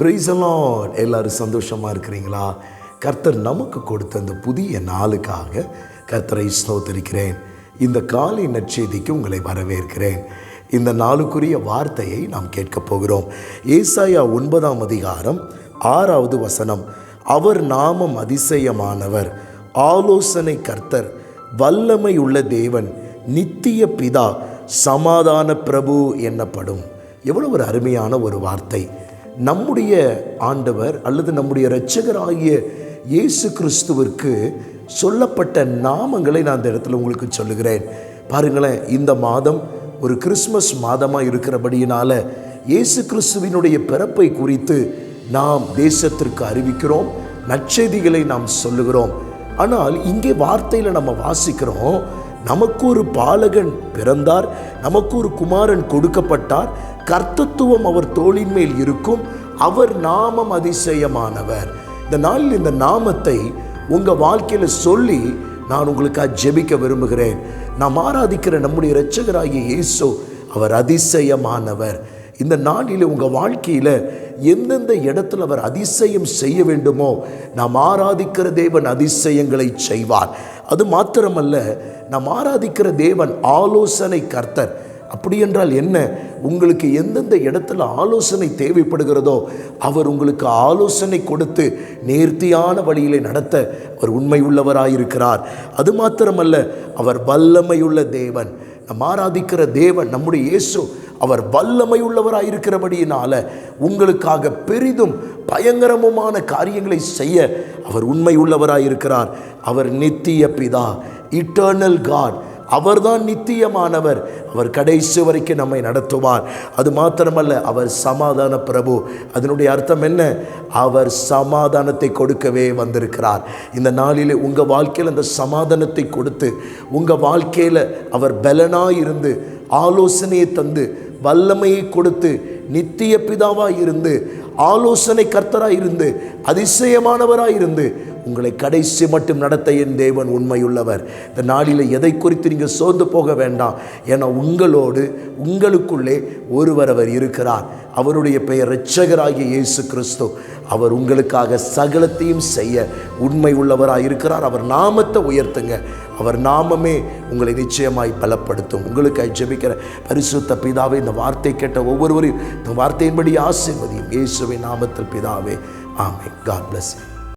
Praise the Lord. எல்லாரும் சந்தோஷமாக இருக்கிறீங்களா? கர்த்தர் நமக்கு கொடுத்த அந்த புதிய நாளுக்காக கர்த்தரை ஸ்தோத்திரிக்கிறேன். இந்த காலை நற்செய்திக்கு உங்களை வரவேற்கிறேன். இந்த நாளுக்குரிய வார்த்தையை நாம் கேட்கப் போகிறோம். ஏசாயா 9ஆம் அதிகாரம் 6வது வசனம். அவர் நாமம் அதிசயமானவர், ஆலோசனை கர்த்தர், வல்லமை உள்ள தேவன், நித்திய பிதா, சமாதான பிரபு என்னப்படும். எவ்வளவு ஒரு அருமையான ஒரு வார்த்தை. நம்முடைய ஆண்டவர் அல்லது நம்முடைய இரட்சகராகிய இயேசு கிறிஸ்துவிற்கு சொல்லப்பட்ட நாமங்களை நான் இந்த இடத்துல உங்களுக்கு சொல்லுகிறேன். பாருங்களேன், இந்த மாதம் ஒரு கிறிஸ்மஸ் மாதமாக இருக்கிறபடியினால இயேசு கிறிஸ்துவினுடைய பிறப்பை குறித்து நாம் தேசத்திற்கு அறிவிக்கிறோம், நற்செய்திகளை நாம் சொல்லுகிறோம். ஆனால் இங்கே வார்த்தையில் நம்ம வாசிக்கிறோம், நமக்கு ஒரு பாலகன் பிறந்தார், நமக்கு ஒரு குமாரன் கொடுக்கப்பட்டார், கர்த்தத்துவம் அவர் தோளின் மேல் இருக்கும், அவர் நாமம் அதிசயமானவர். இந்த நாளில் இந்த நாமத்தை உங்கள் வாழ்க்கையில் சொல்லி நான் உங்களுக்காக ஜெபிக்க விரும்புகிறேன். நாம் ஆராதிக்கிற நம்முடைய இரட்சகராகிய இயேசு அவர் அதிசயமானவர். இந்த நாளில் உங்கள் வாழ்க்கையில் எந்தெந்த இடத்துல அவர் அதிசயம் செய்ய வேண்டுமோ நாம் ஆராதிக்கிற தேவன் அதிசயங்களை செய்வார். அது மாத்திரமல்ல, நாம் ஆராதிக்கிற தேவன் ஆலோசனை கர்த்தர். அப்படி என்றால் என்ன? உங்களுக்கு எந்தெந்த இடத்துல ஆலோசனை தேவைப்படுகிறதோ அவர் உங்களுக்கு ஆலோசனை கொடுத்து நேர்த்தியான வழியிலே நடத்த அவர் உண்மை உள்ளவராயிருக்கிறார். அது மாத்திரமல்ல, அவர் வல்லமையுள்ள தேவன். நம் ஆராதிக்கிற தேவன் நம்முடைய இயேசு அவர் வல்லமை உள்ளவராயிருக்கிறபடியினால உங்களுக்காக பெரிதும் பயங்கரமுமான காரியங்களை செய்ய அவர் உண்மை உள்ளவராயிருக்கிறார். அவர் நித்திய பிதா, இட்டர்னல் காட். அவர்தான் நித்தியமானவர். அவர் கடைசி வரைக்கும் நம்மை நடத்துவார். அது மாத்திரமல்ல, அவர் சமாதான பிரபு. அதனுடைய அர்த்தம் என்ன? அவர் சமாதானத்தை கொடுக்கவே வந்திருக்கிறார். இந்த நாளிலே உங்கள் வாழ்க்கையில் அந்த சமாதானத்தை கொடுத்து உங்கள் வாழ்க்கையில் அவர் பலனாக இருந்து ஆலோசனையை தந்து வல்லமையை கொடுத்து நித்திய பிதாவாக இருந்து ஆலோசனை கர்த்தராக இருந்து அதிசயமானவராக இருந்து உங்களை கடைசி மட்டும் நடத்த என் தேவன் உண்மையுள்ளவர். இந்த நாளில் எதை குறித்து நீங்கள் சோர்ந்து போக வேண்டாம். ஏன்னா உங்களோடு உங்களுக்குள்ளே ஒருவர் அவர் இருக்கிறார். அவருடைய பெயர் இரட்சகராகிய இயேசு கிறிஸ்து. அவர் உங்களுக்காக சகலத்தையும் செய்ய உண்மை உள்ளவராக இருக்கிறார். அவர் நாமத்தை உயர்த்துங்க. அவர் நாமமே உங்களை நிச்சயமாய் பலப்படுத்தும். உங்களுக்கு ஜெபிக்கிற பரிசுத்த பிதாவே, இந்த வார்த்தை கேட்ட ஒவ்வொருவரையும் இந்த வார்த்தையின்படி ஆசீர்வதியும். இயேசுவின் நாமத்தில் பிதாவே, ஆமென். God bless you.